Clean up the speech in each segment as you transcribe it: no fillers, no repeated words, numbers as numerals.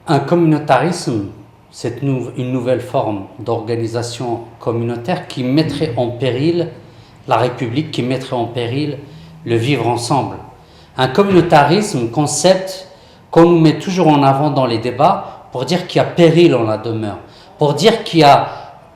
Un communautarisme, c'est une nouvelle forme d'organisation communautaire qui mettrait en péril la République, qui mettrait en péril le vivre ensemble. Un communautarisme, concept qu'on nous met toujours en avant dans les débats pour dire qu'il y a péril en la demeure, pour dire qu'il y a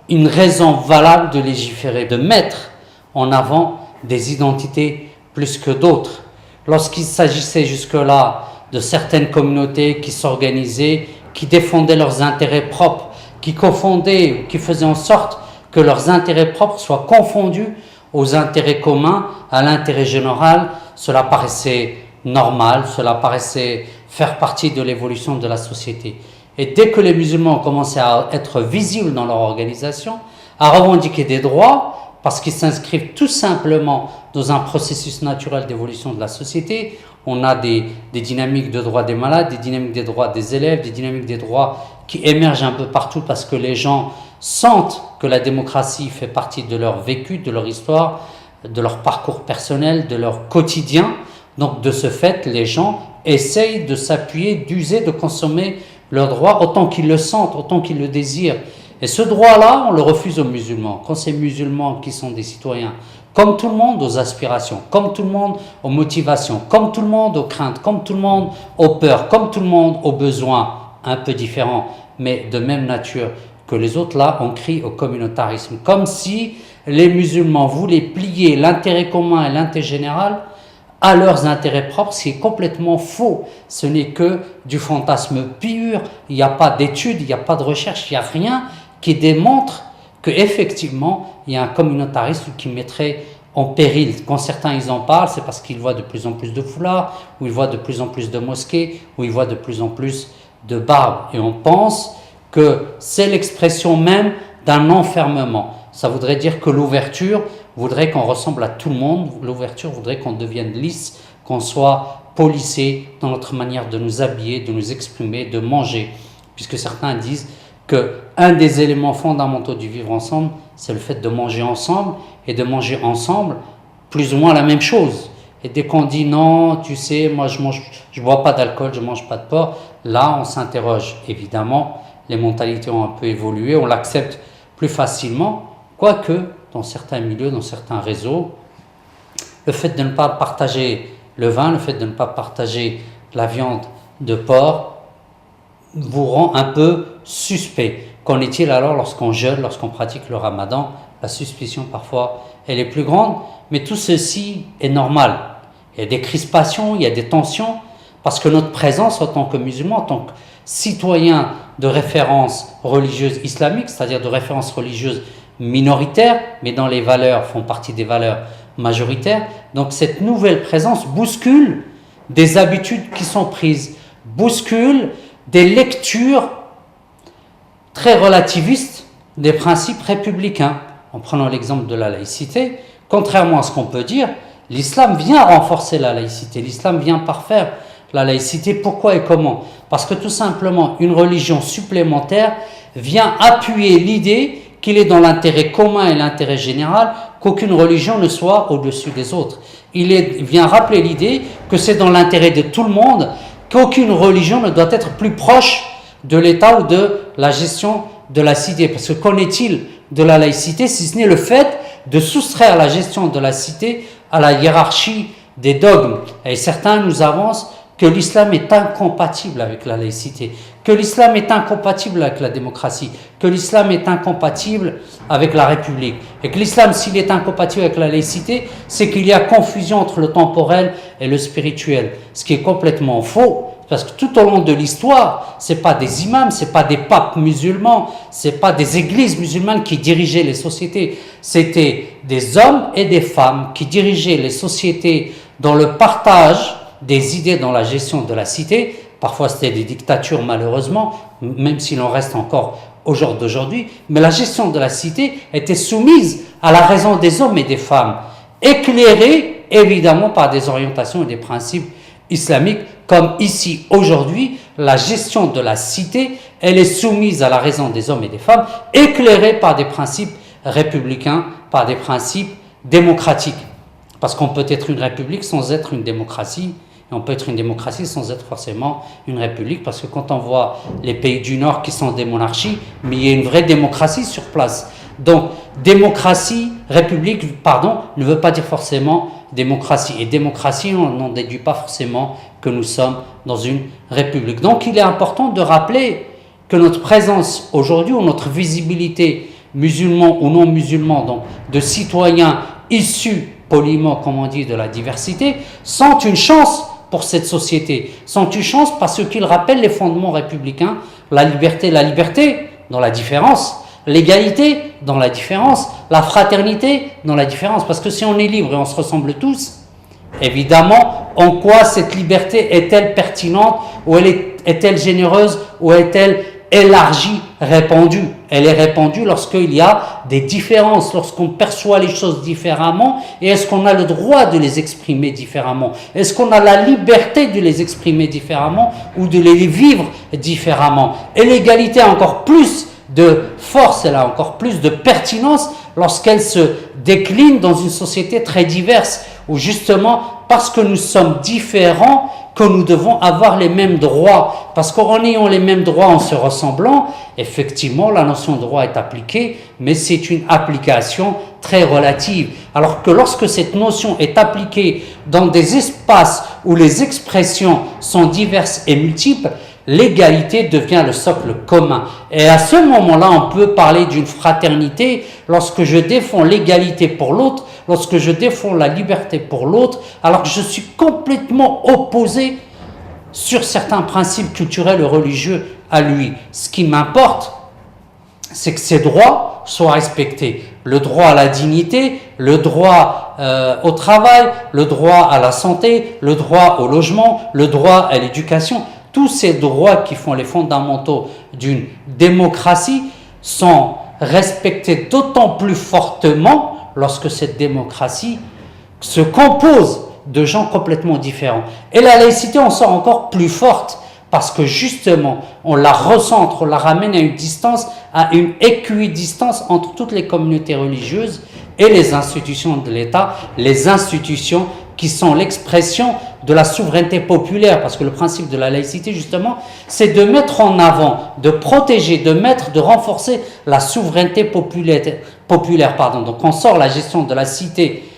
une raison valable de légiférer, de mettre en avant des identités plus que d'autres. Lorsqu'il s'agissait jusque-là de certaines communautés qui s'organisaient, qui défendaient leurs intérêts propres, qui confondaient, qui faisaient en sorte que leurs intérêts propres soient confondus aux intérêts communs, à l'intérêt général, cela paraissait normal, cela paraissait faire partie de l'évolution de la société. Et dès que les musulmans ont commencé à être visibles dans leur organisation, à revendiquer des droits, parce qu'ils s'inscrivent tout simplement dans un processus naturel d'évolution de la société, on a des dynamiques de droits des malades, des dynamiques des droits des élèves, des dynamiques des droits qui émergent un peu partout parce que les gens sentent que la démocratie fait partie de leur vécu, de leur histoire, de leur parcours personnel, de leur quotidien. Donc de ce fait, les gens essayent de s'appuyer, d'user, de consommer leurs droits autant qu'ils le sentent, autant qu'ils le désirent. Et ce droit-là, on le refuse aux musulmans. Quand ces musulmans qui sont des citoyens, comme tout le monde aux aspirations, comme tout le monde aux motivations, comme tout le monde aux craintes, comme tout le monde aux peurs, comme tout le monde aux besoins un peu différents, mais de même nature que les autres, là, on crie au communautarisme. Comme si les musulmans voulaient plier l'intérêt commun et l'intérêt général à leurs intérêts propres, ce qui est complètement faux. Ce n'est que du fantasme pur, il n'y a pas d'études, il n'y a pas de recherche, il n'y a rien qui démontre qu'effectivement, il y a un communautarisme qui mettrait en péril. Quand certains ils en parlent, c'est parce qu'ils voient de plus en plus de foulards, ou ils voient de plus en plus de mosquées, ou ils voient de plus en plus de barbes. Et on pense que c'est l'expression même d'un enfermement. Ça voudrait dire que l'ouverture voudrait qu'on ressemble à tout le monde, l'ouverture voudrait qu'on devienne lisse, qu'on soit policé dans notre manière de nous habiller, de nous exprimer, de manger. Puisque certains disent qu'un des éléments fondamentaux du vivre ensemble, c'est le fait de manger ensemble, et de manger ensemble plus ou moins la même chose. Et dès qu'on dit non, tu sais, moi je bois pas d'alcool, je mange pas de porc, là on s'interroge. Évidemment, les mentalités ont un peu évolué, on l'accepte plus facilement, quoique dans certains milieux, dans certains réseaux, le fait de ne pas partager le vin, le fait de ne pas partager la viande de porc vous rend un peu suspect. Qu'en est-il alors lorsqu'on jeûne, lorsqu'on pratique le ramadan? La suspicion parfois elle est plus grande, mais tout ceci est normal. Il y a des crispations, il y a des tensions, parce que notre présence en tant que musulmans, en tant que citoyens de référence religieuse islamique, c'est-à-dire de référence religieuse minoritaire, mais dans les valeurs font partie des valeurs majoritaires. Donc cette nouvelle présence bouscule des habitudes qui sont prises, bouscule des lectures très relativistes des principes républicains. En prenant l'exemple de la laïcité, contrairement à ce qu'on peut dire, l'islam vient renforcer la laïcité, l'islam vient parfaire la laïcité. Pourquoi et comment? Parce que tout simplement, une religion supplémentaire vient appuyer l'idée qu'il est dans l'intérêt commun et l'intérêt général qu'aucune religion ne soit au-dessus des autres. Il vient rappeler l'idée que c'est dans l'intérêt de tout le monde qu'aucune religion ne doit être plus proche de l'État ou de la gestion de la cité. Parce que qu'en est-il de la laïcité si ce n'est le fait de soustraire la gestion de la cité à la hiérarchie des dogmes? Et certains nous avancent que l'islam est incompatible avec la laïcité, que l'islam est incompatible avec la démocratie, que l'islam est incompatible avec la République. Et que l'islam, s'il est incompatible avec la laïcité, c'est qu'il y a confusion entre le temporel et le spirituel. Ce qui est complètement faux, parce que tout au long de l'histoire, c'est pas des imams, c'est pas des papes musulmans, c'est pas des églises musulmanes qui dirigeaient les sociétés. C'était des hommes et des femmes qui dirigeaient les sociétés dans le partage des idées dans la gestion de la cité. Parfois c'était des dictatures malheureusement, même s'il en reste encore au jour d'aujourd'hui, mais la gestion de la cité était soumise à la raison des hommes et des femmes, éclairée évidemment par des orientations et des principes islamiques, comme ici aujourd'hui, la gestion de la cité, elle est soumise à la raison des hommes et des femmes, éclairée par des principes républicains, par des principes démocratiques. Parce qu'on peut être une république sans être une démocratie, Et on peut être une démocratie sans être forcément une république, parce que quand on voit les pays du Nord qui sont des monarchies, mais il y a une vraie démocratie sur place. Donc, démocratie, république, pardon, ne veut pas dire forcément démocratie. Et démocratie, on n'en déduit pas forcément que nous sommes dans une république. Donc, il est important de rappeler que notre présence aujourd'hui, ou notre visibilité, musulmans ou non musulmans, donc de citoyens issus poliment, comme on dit, de la diversité, sont une chance pour cette société, sont une chance parce qu'ils rappellent les fondements républicains, la liberté dans la différence, l'égalité dans la différence, la fraternité dans la différence. Parce que si on est libre et on se ressemble tous, évidemment, en quoi cette liberté est-elle pertinente, ou est-elle généreuse, ou est-elle élargie, répandue? Elle est répandue lorsqu'il y a des différences, lorsqu'on perçoit les choses différemment. Et est-ce qu'on a le droit de les exprimer différemment? Est-ce qu'on a la liberté de les exprimer différemment ou de les vivre différemment? Et l'égalité a encore plus de force, elle a encore plus de pertinence lorsqu'elle se décline dans une société très diverse, où justement, parce que nous sommes différents, que nous devons avoir les mêmes droits. Parce qu'en ayant les mêmes droits, en se ressemblant, effectivement, la notion de droit est appliquée, mais c'est une application très relative. Alors que lorsque cette notion est appliquée dans des espaces où les expressions sont diverses et multiples, l'égalité devient le socle commun. Et à ce moment-là, on peut parler d'une fraternité lorsque je défends l'égalité pour l'autre, lorsque je défends la liberté pour l'autre, alors que je suis complètement opposé sur certains principes culturels et religieux à lui. Ce qui m'importe, c'est que ces droits soient respectés. Le droit à la dignité, le droit au travail, le droit à la santé, le droit au logement, le droit à l'éducation. Tous ces droits qui font les fondamentaux d'une démocratie sont respectés d'autant plus fortement lorsque cette démocratie se compose de gens complètement différents. Et la laïcité en sort encore plus forte parce que justement, on la recentre, on la ramène à une distance, à une équidistance entre toutes les communautés religieuses et les institutions de l'État, les institutions qui sont l'expression de la souveraineté populaire, parce que le principe de la laïcité, justement, c'est de mettre en avant, de protéger, de renforcer la souveraineté populaire. Donc on sort la gestion de la cité,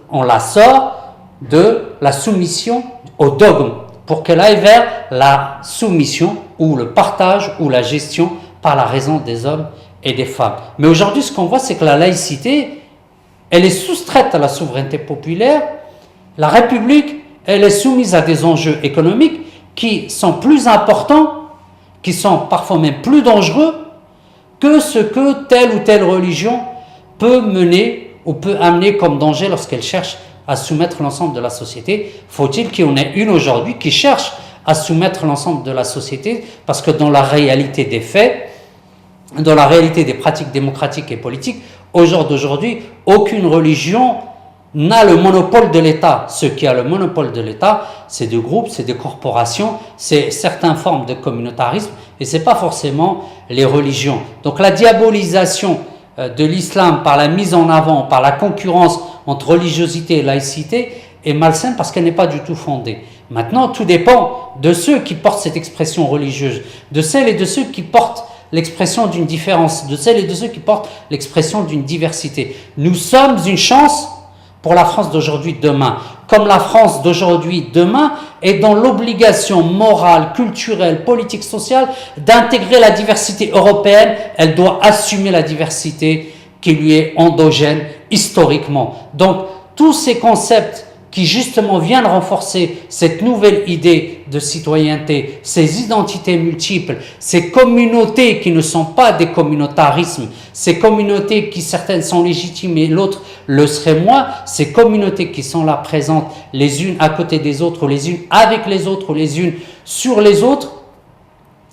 on la sort de la soumission au dogme, pour qu'elle aille vers la soumission, ou le partage, ou la gestion par la raison des hommes et des femmes. Mais aujourd'hui, ce qu'on voit, c'est que la laïcité, elle est soustraite à la souveraineté populaire. La République, elle est soumise à des enjeux économiques qui sont plus importants, qui sont parfois même plus dangereux que ce que telle ou telle religion peut mener ou peut amener comme danger lorsqu'elle cherche à soumettre l'ensemble de la société. Faut-il qu'il y en ait une aujourd'hui qui cherche à soumettre l'ensemble de la société, parce que dans la réalité des faits, dans la réalité des pratiques démocratiques et politiques, au jour d'aujourd'hui, aucune religion n'a le monopole de l'État. Ce qui a le monopole de l'État, c'est des groupes, c'est des corporations, c'est certaines formes de communautarisme, et ce n'est pas forcément les religions. Donc la diabolisation de l'islam par la mise en avant, par la concurrence entre religiosité et laïcité est malsaine parce qu'elle n'est pas du tout fondée. Maintenant, tout dépend de ceux qui portent cette expression religieuse, de celles et de ceux qui portent l'expression d'une différence, de celles et de ceux qui portent l'expression d'une diversité. Nous sommes une chance pour la France d'aujourd'hui, demain. Comme la France d'aujourd'hui, demain, est dans l'obligation morale, culturelle, politique, sociale d'intégrer la diversité européenne, elle doit assumer la diversité qui lui est endogène historiquement. Donc, tous ces concepts qui justement viennent renforcer cette nouvelle idée de citoyenneté, ces identités multiples, ces communautés qui ne sont pas des communautarismes, ces communautés qui certaines sont légitimes et l'autre le serait moins, ces communautés qui sont là présentes les unes à côté des autres, les unes avec les autres, les unes sur les autres,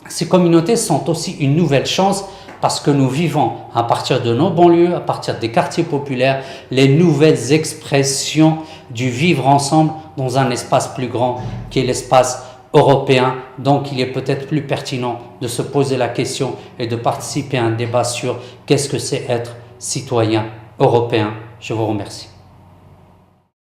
ces communautés sont aussi une nouvelle chance parce que nous vivons à partir de nos banlieues, à partir des quartiers populaires, les nouvelles expressions du vivre ensemble dans un espace plus grand qui est l'espace européen. Donc il est peut-être plus pertinent de se poser la question et de participer à un débat sur qu'est-ce que c'est être citoyen européen. Je vous remercie.